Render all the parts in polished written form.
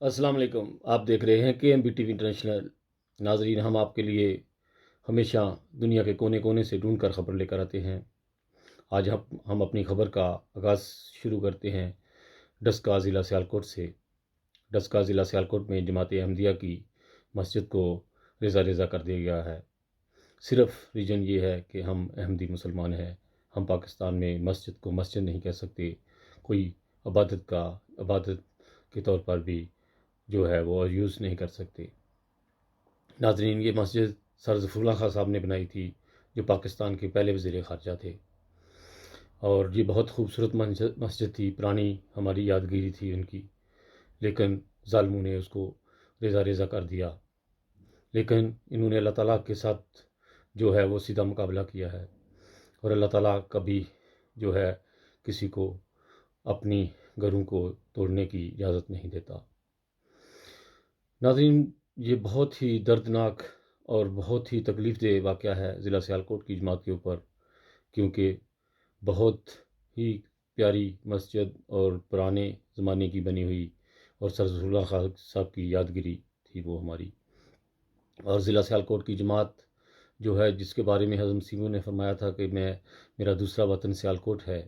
السلام علیکم، آپ دیکھ رہے ہیں کے M B TV International. ناظرین، ہم آپ کے لیے ہمیشہ دنیا کے کونے کونے سے ڈھونڈ کر خبر لے کر آتے ہیں۔ آج ہم اپنی خبر کا آغاز شروع کرتے ہیں ڈسکا ضلع سیالکوٹ سے۔ ڈسکا ضلع سیالکوٹ میں جماعت احمدیہ کی مسجد کو ریزہ ریزہ کر دیا گیا ہے۔ صرف ریجن یہ ہے کہ ہم احمدی مسلمان ہیں، ہم پاکستان میں مسجد کو مسجد نہیں کہہ سکتے، کوئی عبادت کے طور پر بھی جو ہے وہ یوز نہیں کر سکتے۔ ناظرین، یہ مسجد سر ظفر اللہ خان صاحب نے بنائی تھی، جو پاکستان کے پہلے وزیر خارجہ تھے، اور یہ بہت خوبصورت مسجد تھی، پرانی ہماری یادگیری تھی ان کی، لیکن ظالموں نے اس کو ریزہ ریزہ کر دیا۔ لیکن انہوں نے اللہ تعالیٰ کے ساتھ جو ہے وہ سیدھا مقابلہ کیا ہے، اور اللہ تعالیٰ کبھی جو ہے کسی کو اپنی گھروں کو توڑنے کی اجازت نہیں دیتا۔ ناظرین، یہ بہت ہی دردناک اور بہت ہی تکلیف دہ واقعہ ہے ضلع سیالکوٹ کی جماعت کے اوپر، کیونکہ بہت ہی پیاری مسجد اور پرانے زمانے کی بنی ہوئی اور سر ظفر اللہ خان صاحب کی یادگیری تھی وہ ہماری۔ اور ضلع سیالکوٹ کی جماعت جو ہے، جس کے بارے میں حضرت مسیح نے فرمایا تھا کہ میرا دوسرا وطن سیالکوٹ ہے،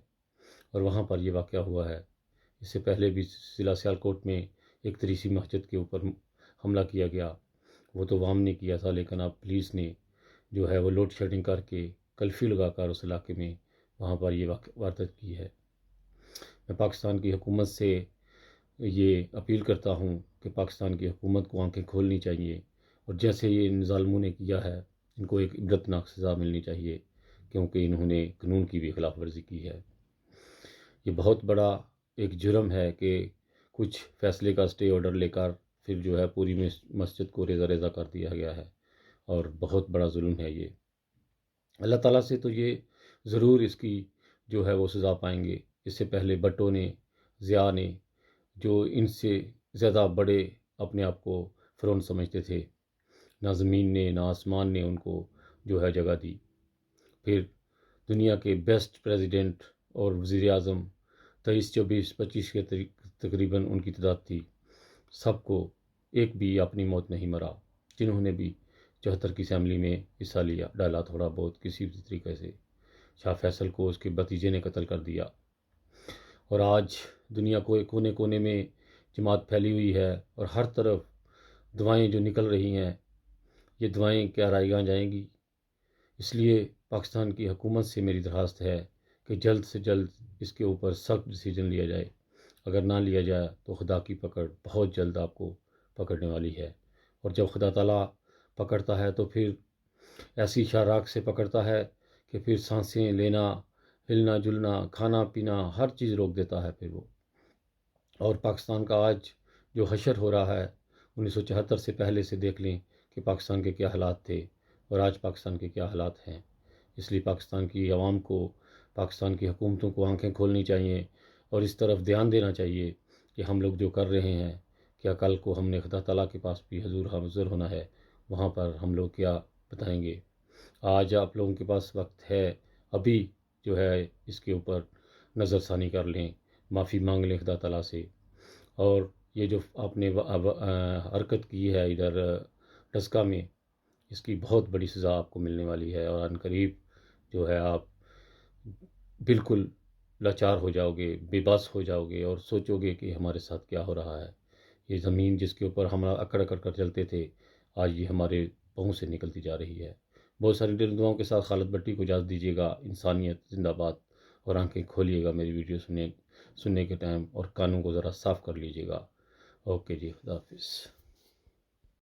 اور وہاں پر یہ واقعہ ہوا ہے۔ اس سے پہلے بھی ضلع سیالکوٹ میں ایک تریسی مسجد کے اوپر حملہ کیا گیا، وہ تو عوام نے کیا تھا، لیکن اب پولیس نے جو ہے وہ لوڈ شیڈنگ کر کے کلفی لگا کر اس علاقے میں وہاں پر یہ واردات کی ہے۔ میں پاکستان کی حکومت سے یہ اپیل کرتا ہوں کہ پاکستان کی حکومت کو آنکھیں کھولنی چاہیے، اور جیسے یہ ان ظالموں نے کیا ہے، ان کو ایک عبرتناک سزا ملنی چاہیے، کیونکہ انہوں نے قانون کی بھی خلاف ورزی کی ہے۔ یہ بہت بڑا ایک جرم ہے کہ کچھ فیصلے کا اسٹے آرڈر لے کر پھر جو ہے پوری مسجد کو ریزہ ریزہ کر دیا گیا ہے، اور بہت بڑا ظلم ہے یہ۔ اللہ تعالیٰ سے تو یہ ضرور اس کی جو ہے وہ سزا پائیں گے۔ اس سے پہلے بٹوں نے، ضیاء نے، جو ان سے زیادہ بڑے اپنے آپ کو فرعون سمجھتے تھے، نہ زمین نے نہ آسمان نے ان کو جو ہے جگہ دی۔ پھر دنیا کے بیسٹ پریزیڈنٹ اور وزیر اعظم 23، 24، 25 کے تقریباً ان کی تعداد تھی، سب کو ایک بھی اپنی موت نہیں مرا، جنہوں نے بھی 74 کی اسمبلی میں حصہ لیا ڈالا تھوڑا بہت کسی بھی طریقے سے۔ شاہ فیصل کو اس کے بھتیجے نے قتل کر دیا، اور آج دنیا کو کونے کونے میں جماعت پھیلی ہوئی ہے، اور ہر طرف دعائیں جو نکل رہی ہیں، یہ دعائیں کیا رائے گاہ جائیں گی؟ اس لیے پاکستان کی حکومت سے میری درخواست ہے کہ جلد سے جلد اس کے اوپر سخت ڈیسیجن لیا جائے۔ اگر نہ لیا جائے تو خدا کی پکڑ بہت جلد آپ کو پکڑنے والی ہے، اور جب خدا تعالیٰ پکڑتا ہے تو پھر ایسی شاراک سے پکڑتا ہے کہ پھر سانسیں لینا، ہلنا جلنا، کھانا پینا، ہر چیز روک دیتا ہے پھر وہ۔ اور پاکستان کا آج جو حشر ہو رہا ہے، 1974 سے پہلے سے دیکھ لیں کہ پاکستان کے کیا حالات تھے اور آج پاکستان کے کیا حالات ہیں۔ اس لیے پاکستان کی عوام کو، پاکستان کی حکومتوں کو آنکھیں کھولنی چاہیے، اور اس طرف دھیان دینا چاہیے کہ ہم لوگ جو کر رہے ہیں، کیا کل کو ہم نے خدا تعالیٰ کے پاس بھی حضور ہونا ہے، وہاں پر ہم لوگ کیا بتائیں گے۔ آج آپ لوگوں کے پاس وقت ہے، ابھی جو ہے اس کے اوپر نظر ثانی کر لیں، معافی مانگ لیں خدا تعالیٰ سے، اور یہ جو آپ نے حرکت کی ہے ادھر ڈسکا میں، اس کی بہت بڑی سزا آپ کو ملنے والی ہے، اور عنقریب جو ہے آپ بالکل لاچار ہو جاؤ گے، بے بس ہو جاؤ گے، اور سوچو گے کہ ہمارے ساتھ کیا ہو رہا ہے۔ یہ زمین جس کے اوپر ہم اکڑ اکڑ کر چلتے تھے، آج یہ ہمارے پاؤں سے نکلتی جا رہی ہے۔ بہت ساری دعاؤں کے ساتھ خالد بٹی کو اجازت دیجیے گا۔ انسانیت زندہ باد، اور آنکھیں کھولیے گا میری ویڈیو سننے کے ٹائم، اور کانوں کو ذرا صاف کر لیجیے گا۔ اوکے جی، خدا حافظ۔